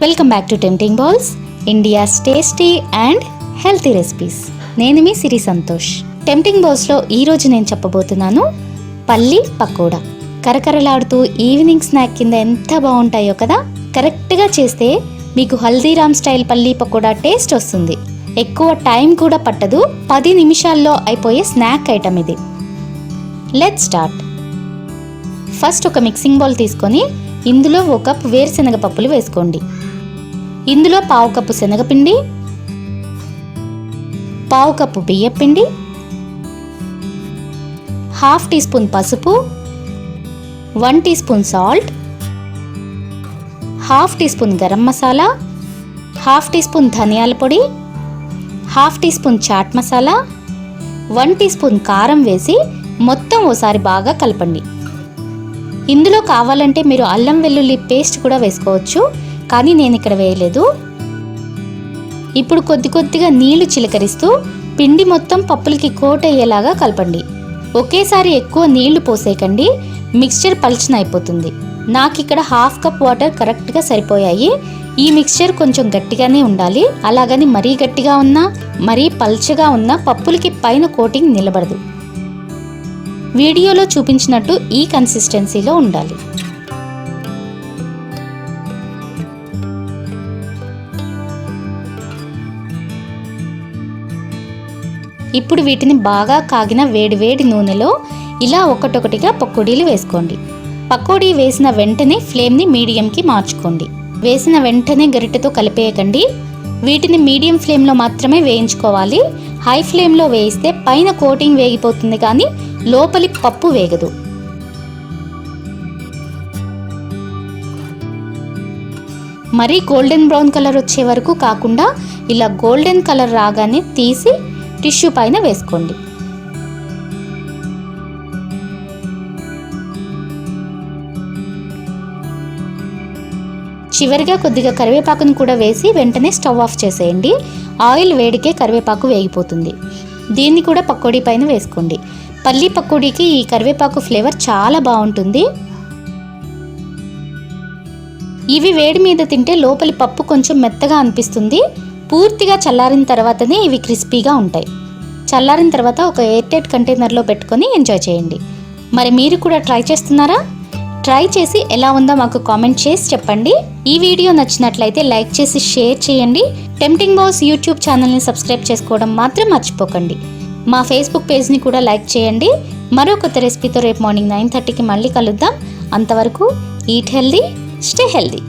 Welcome back to tempting balls, India's tasty and healthy recipes. నేను మీ సిరి Santosh. Tempting బాల్స్లో ఈరోజు నేను చెప్పబోతున్నాను పల్లి పకోడా. కరకరలాడుతూ ఈవినింగ్ స్నాక్ కింద ఎంత బాగుంటాయో కదా. కరెక్ట్గా చేస్తే మీకు హల్దీరామ్ స్టైల్ పల్లి పకోడా టేస్ట్ వస్తుంది. ఎక్కువ టైం కూడా పట్టదు, 10 నిమిషాల్లో అయిపోయే స్నాక్ ఐటమ్ ఇది. Let's start. ఫస్ట్ ఒక మిక్సింగ్ బౌల్ తీసుకొని ఇందులో 1 కప్ వేరుశనగ పప్పులు వేసుకోండి. ఇందులో 1/2 కప్పు శనగపిండి, 1/2 కప్పు బియ్యపిండి, 1/2 టీ స్పూన్ పసుపు, 1 teaspoon salt, 1/2 teaspoon garam masala, 1/2 teaspoon ధనియాల పొడి, 1/2 teaspoon chaat masala, 1 teaspoon కారం వేసి మొత్తం ఓసారి బాగా కలపండి. ఇందులో కావాలంటే మీరు అల్లం వెల్లుల్లి పేస్ట్ కూడా వేసుకోవచ్చు, కానీ నేను ఇక్కడ వేయలేదు. ఇప్పుడు కొద్దిగా నీళ్లు చిలకరిస్తూ పిండి మొత్తం పప్పులకి కోట్ అయ్యేలాగా కలపండి. ఒకేసారి ఎక్కువ నీళ్లు పోసేయకండి, మిక్స్చర్ పల్చన అయిపోతుంది. నాకు ఇక్కడ 1/2 కప్ వాటర్ కరెక్ట్గా సరిపోయాయి. ఈ మిక్స్చర్ కొంచెం గట్టిగానే ఉండాలి, అలాగని మరీ గట్టిగా ఉన్నా మరీ పల్చగా ఉన్నా పప్పులకి పైన కోటింగ్ నిలబడదు. వీడియోలో చూపించినట్టు ఈ కన్సిస్టెన్సీలో ఉండాలి. ఇప్పుడు వీటిని బాగా కాగిన వేడి నూనెలో ఇలా ఒక్కొక్కటిగా పకోడీలు వేసుకోండి. పకోడీ వేసిన వెంటనే ఫ్లేమ్ని మీడియంకి మార్చుకోండి. వేసిన వెంటనే గరిటెతో కలిపేయకండి. వీటిని మీడియం ఫ్లేమ్లో మాత్రమే వేయించుకోవాలి. హై ఫ్లేమ్లో వేయిస్తే పైన కోటింగ్ వేగిపోతుంది, కానీ లోపలి పప్పు వేగదు. మరీ గోల్డెన్ బ్రౌన్ కలర్ వచ్చే వరకు కాకుండా ఇలా గోల్డెన్ కలర్ రాగానే తీసి టిష్యూ పైన వేసుకోండి. చివరిగా కొద్దిగా కరివేపాకును కూడా వేసి వెంటనే స్టవ్ ఆఫ్ చేసేయండి. ఆయిల్ వేడికే కరివేపాకు వేగిపోతుంది. దీన్ని కూడా పకోడీ పైన వేసుకోండి. పల్లి పకోడీకి ఈ కరివేపాకు ఫ్లేవర్ చాలా బాగుంటుంది. ఇవి వేడి మీద తింటే లోపలి పప్పు కొంచెం మెత్తగా అనిపిస్తుంది. పూర్తిగా చల్లారిన తర్వాతనే ఇవి క్రిస్పీగా ఉంటాయి. చల్లారిన తర్వాత ఒక ఎయిర్ టైట్ కంటైనర్లో పెట్టుకొని ఎంజాయ్ చేయండి. మరి మీరు కూడా ట్రై చేస్తున్నారా? ట్రై చేసి ఎలా ఉందో మాకు కామెంట్ చేసి చెప్పండి. ఈ వీడియో నచ్చినట్లయితే లైక్ చేసి షేర్ చేయండి. టెంప్టింగ్ బాల్స్ యూట్యూబ్ ఛానల్ని సబ్స్క్రైబ్ చేసుకోవడం మాత్రం మర్చిపోకండి. మా ఫేస్బుక్ పేజ్ని కూడా లైక్ చేయండి. మరో కొత్త రెసిపీతో రేపు మార్నింగ్ 9:30కి మళ్ళీ కలుద్దాం. అంతవరకు ఈట్ హెల్దీ, స్టే హెల్దీ.